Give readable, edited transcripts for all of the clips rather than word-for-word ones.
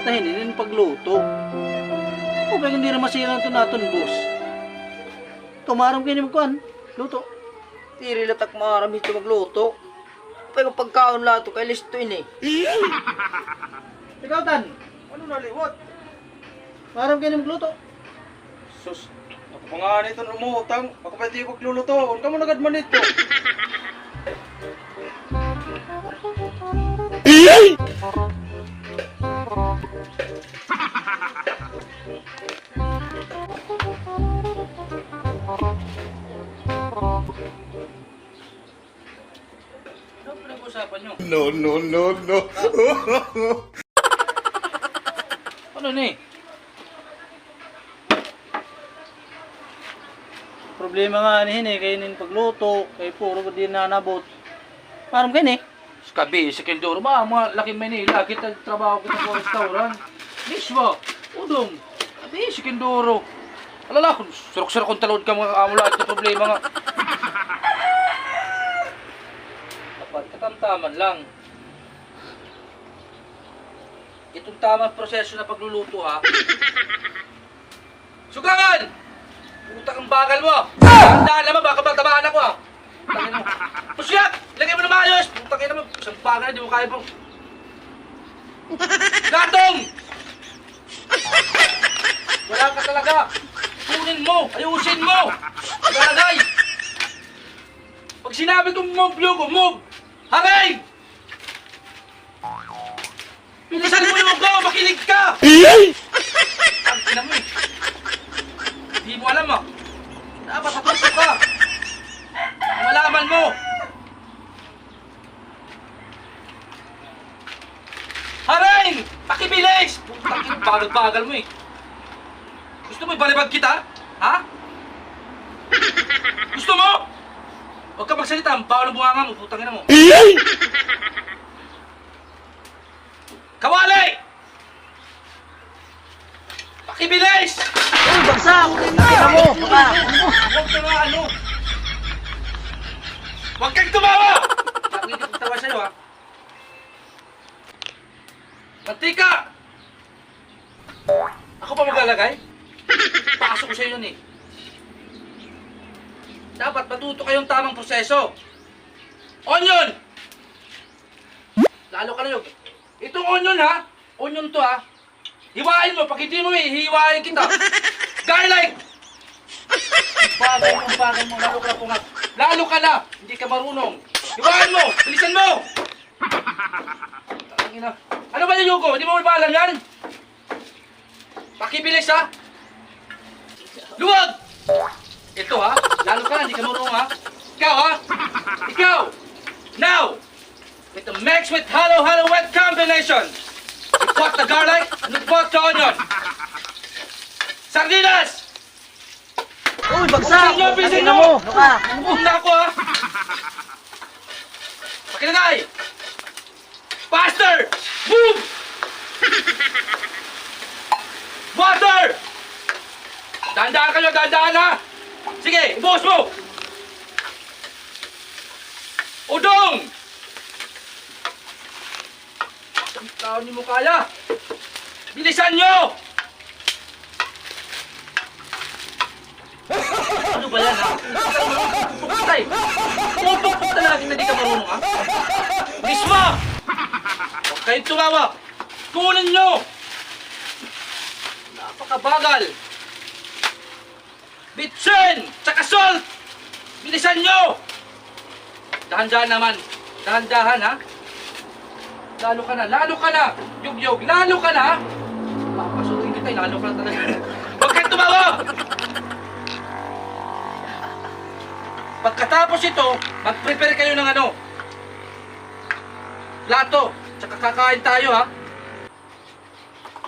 na hininin pagluto. O ba hindi na masilang ito natin, boss? Tumarang kayo magkuhan. Luto. Tiri latak marami ito magluto. Pero pagkaon lato kay listo ini. Ikaw, Tan. Ano naliwat? Tumarang kayo magluto. Sus, ako pa nga nito umutang. Ako pa hindi magluluto. Huwag ka mo nagad man ito. Ano pinag-usapan nyo? No. Ano ni? Problema nga nihin eh, kayo nin pagluto, kayo puro ba din nanabot. Parang kayo ni? Skabi, sa Kildoro ba, mga laking Manila, kita trabaho kita sa restaurant. Mismo, udong, abi, sa Kildoro. Alala, kung surok-surok kung talod ka mga amula at problema nga. Dapat katamtaman lang. Itong tamang proseso na pagluluto ha. Sugangan! Putak ang bagal mo! Tandaan naman, baka magtamaan ako ha. Putangin mo. Pusyak! Lagay mo na maayos! Putangin naman, isang bagal na, di mo kaya pang... Gatong! Wala ka talaga! Kunin mo! Ayusin mo! Lalagay! Pag sinabi kong move, Yogo, move! Hangay! Pilisan mo yung go! Makinig ka! Ang ina mo eh. Di mo alam ah. Dapat matuto ka. Malaman mo. Haring! Pakibilis! Putang bagal-bagal mo eh. Gusto mo ibalibag kita? Ha? Gusto mo? Huwag ka magsalita. Bawal ang bunganga mo. Putang ina mo. Kawali! Pakibilis! Uy, bagsak! Tingnan mo! Huwag ka nga ano! Huwag kang tumawa! Hindi ko tawa sa'yo ha. Mantika! Ako pa maglalagay? Pasok ko sa'yo yun eh. Dapat matuto kayong tamang proseso. Onion! Lalo ka na yun. Itong onion ha. Onion to ha. Hiwain mo. Pag hindi mo hiwain kita. Garlic! Bagay mo. Lalo ka na pungat. Lalo ka na. Hindi ka marunong. Hiwain mo. Bilisan mo. Tangina. Ano ba yung Yugo? Hindi mo alam yan? Pakibilis ha. Luwag! Ito ha. Lalo ka na. Hindi ka marunong ha. Ikaw ha. Ikaw. Now. With the mix with halo wet combination. You put the garlic and you put the onion. Sardinas! Uy, bagsak! Bilisan Tingnan mo! mo! Ano ka? Huwag na ako ha! Pakilagay! Faster! Move! Water! Dahan-dahan kayo, dahan-dahan ha! Sige, ibuhos mo! Udong! Ang tao niyo mo kaya! Bilisan nyo! Ano ba yan ha? Puputay! Pupukpuk talaga na di ka marunong ha? Misma! Huwag kayong tumawa! Kunin nyo! Napakabagal! Bitsin! Tsaka salt! Bilisan nyo! Dahan-dahan naman. Dahan-dahan ha? Lalo ka na! Yug-yug, lalo ka na! Papasukin kita, lalo ka na talaga. Huwag kayong tumawa! Pagkatapos ito, mag-prepare kayo ng ano? Plato. Tsaka kakain tayo ha.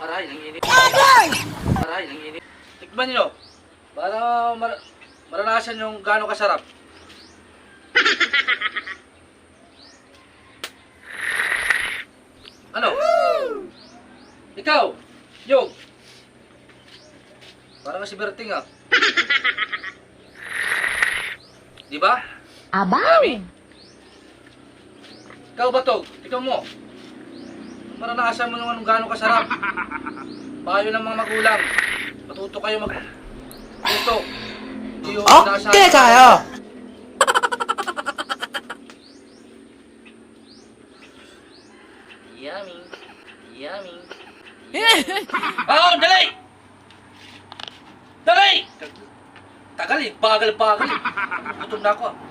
Aray, nanginit. Aray, nanginit. Tikman nyo. Para maranasan yung gaano kasarap. Ano? Ikaw, Yog. Parang si Berting ah. Di ba? Abang! Mami? Ikaw ba, Tog? Ikaw mo. maranasan mo naman kung gaano kasarap. Payo ng mga magulang. Matuto kayo luto. Okay kayo! Yummy. Yummy. Oh, dali! Dali! Tagal eh. Bagal. Gutom na ako ah.